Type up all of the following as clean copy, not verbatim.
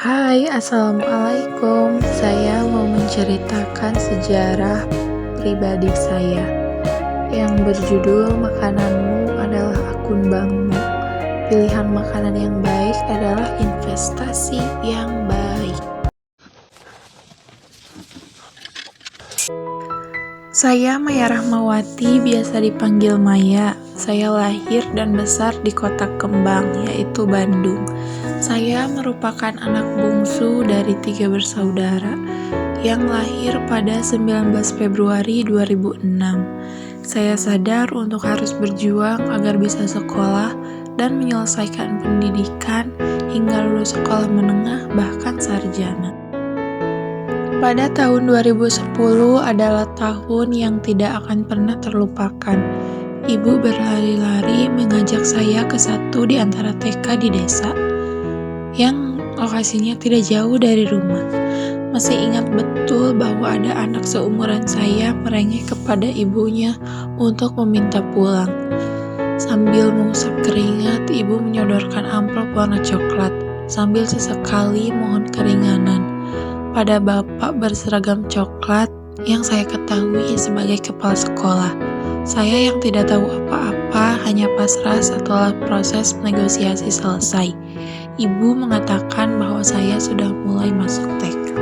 Hai, assalamualaikum. Saya mau menceritakan sejarah pribadi saya yang berjudul "Makananmu adalah akun bankmu". Pilihan makanan yang baik adalah investasi yang baik. Saya Maya Rahmawati, biasa dipanggil Maya. Saya lahir dan besar di kota Kembang, yaitu Bandung. Saya merupakan anak bungsu dari 3 bersaudara yang lahir pada 19 Februari 2006. Saya sadar untuk harus berjuang agar bisa sekolah dan menyelesaikan pendidikan hingga lulus sekolah menengah bahkan sarjana. Pada tahun 2010 adalah tahun yang tidak akan pernah terlupakan. Ibu berlari-lari mengajak saya ke satu di antara TK di desa, yang lokasinya tidak jauh dari rumah. Masih ingat betul bahwa ada anak seumuran saya merengek kepada ibunya untuk meminta pulang. Sambil mengusap keringat, ibu menyodorkan amplop warna coklat, sambil sesekali mohon keringanan pada bapak berseragam coklat yang saya ketahui sebagai kepala sekolah. Saya yang tidak tahu apa-apa hanya pasrah setelah proses negosiasi selesai. Ibu mengatakan bahwa saya sudah mulai masuk TK.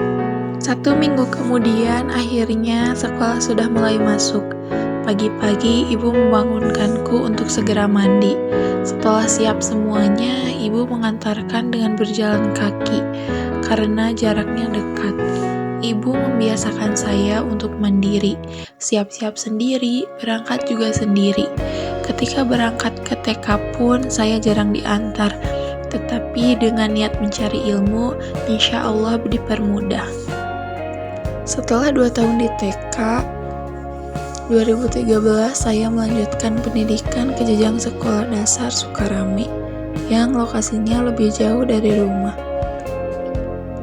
1 minggu kemudian, akhirnya sekolah sudah mulai masuk. Pagi-pagi, ibu membangunkanku untuk segera mandi. Setelah siap semuanya, ibu mengantarkan dengan berjalan kaki karena jaraknya dekat. Ibu membiasakan saya untuk mandiri, siap-siap sendiri, berangkat juga sendiri. Ketika berangkat ke TK pun, saya jarang diantar. Tetapi dengan niat mencari ilmu, insya Allah dipermudah. Setelah 2 tahun di TK, 2013 saya melanjutkan pendidikan ke jenjang sekolah dasar Sukarame yang lokasinya lebih jauh dari rumah.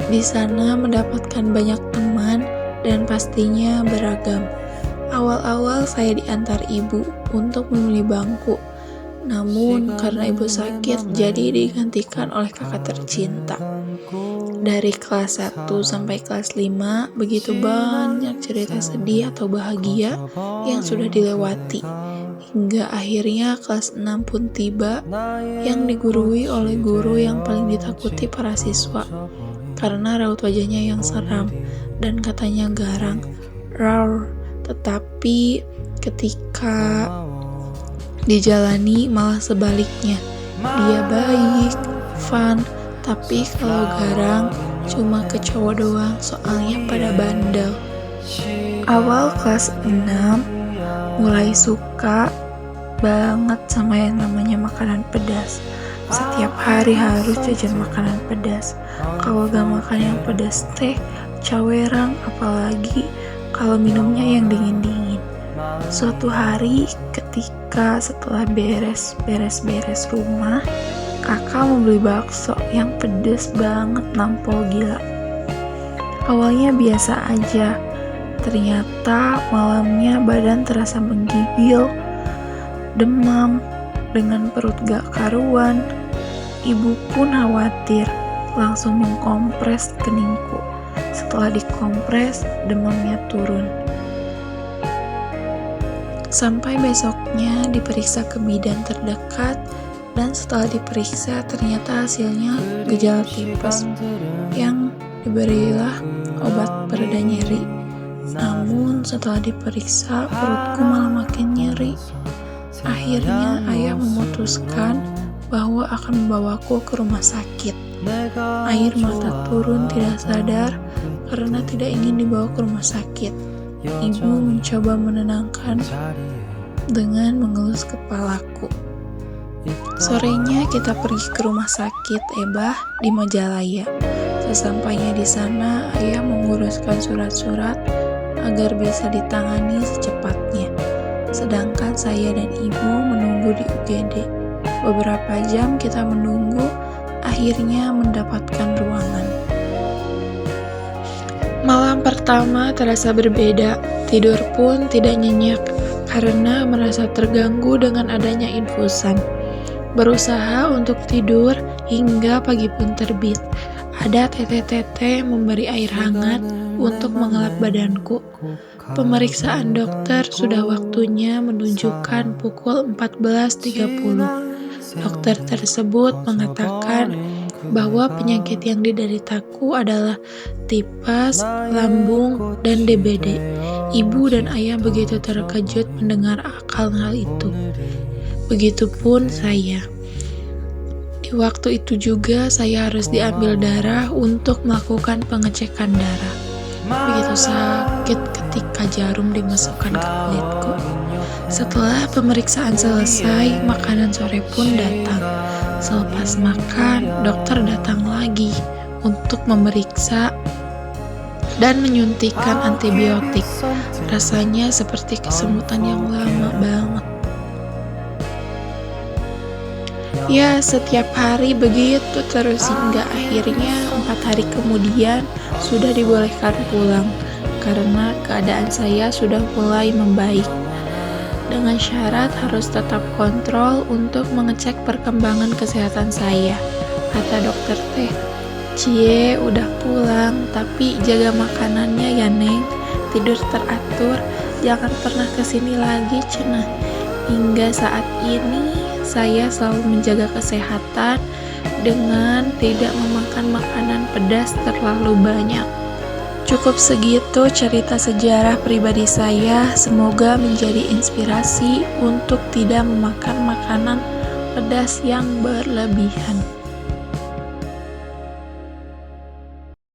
Di sana mendapatkan banyak teman dan pastinya beragam. Awal-awal saya diantar ibu untuk memilih bangku. Namun karena ibu sakit, jadi digantikan oleh kakak tercinta. Dari kelas 1 sampai kelas 5, begitu banyak cerita sedih atau bahagia yang sudah dilewati. Hingga akhirnya kelas 6 pun tiba, yang digurui oleh guru yang paling ditakuti para siswa. Karena raut wajahnya yang seram dan katanya garang, raur. Tetapi ketika dijalani malah sebaliknya. Dia baik, fun, tapi kalau garang cuma ke cowok doang, soalnya pada bandel. Awal kelas 6 mulai suka banget sama yang namanya makanan pedas. Setiap hari harus jajan makanan pedas. Kalau gak makan yang pedas teh, cawerang, apalagi kalau minumnya yang dingin-dingin. Suatu hari ketika setelah beres rumah, kakak membeli bakso yang pedes banget, nampol gila. Awalnya biasa aja, ternyata malamnya badan terasa menggigil, demam, dengan perut gak karuan. Ibu pun khawatir, langsung mengkompres keningku. Setelah dikompres, demamnya turun. Sampai besoknya diperiksa ke bidan terdekat, dan setelah diperiksa ternyata hasilnya gejala tipes, yang diberilah obat pereda nyeri. Namun setelah diperiksa perutku malah makin nyeri. Akhirnya ayah memutuskan bahwa akan membawaku ke rumah sakit. Air mata turun tidak sadar karena tidak ingin dibawa ke rumah sakit. Ibu mencoba menenangkan dengan mengelus kepalaku. Sorenya kita pergi ke rumah sakit Ebah di Majalaya. Sesampainya di sana, ayah menguruskan surat-surat agar bisa ditangani secepatnya. Sedangkan saya dan ibu menunggu di UGD. Beberapa jam kita menunggu, akhirnya mendapatkan ruangan. Malam pertama terasa berbeda, tidur pun tidak nyenyak karena merasa terganggu dengan adanya infusan. Berusaha untuk tidur hingga pagi pun terbit. Ada tete-tete memberi air hangat untuk mengelap badanku. Pemeriksaan dokter sudah waktunya menunjukkan pukul 14.30. Dokter tersebut mengatakan bahwa penyakit yang dideritaku adalah tipes, lambung, dan DBD. Ibu dan ayah begitu terkejut mendengar akan hal itu. Begitupun saya. Di waktu itu juga saya harus diambil darah untuk melakukan pengecekan darah. Begitu sakit ketika jarum dimasukkan ke kulitku. Setelah pemeriksaan selesai, makanan sore pun datang. Selepas makan, dokter datang lagi untuk memeriksa dan menyuntikkan antibiotik. Rasanya seperti kesemutan yang lama banget. Ya, setiap hari begitu terus hingga akhirnya 4 hari kemudian sudah dibolehkan pulang karena keadaan saya sudah mulai membaik. Dengan syarat harus tetap kontrol untuk mengecek perkembangan kesehatan saya. Kata dokter teh, "Cie udah pulang, tapi jaga makanannya ya Neng, tidur teratur, jangan pernah kesini lagi cenah." Hingga saat ini saya selalu menjaga kesehatan dengan tidak memakan makanan pedas terlalu banyak. Cukup segitu cerita sejarah pribadi saya, semoga menjadi inspirasi untuk tidak memakan makanan pedas yang berlebihan.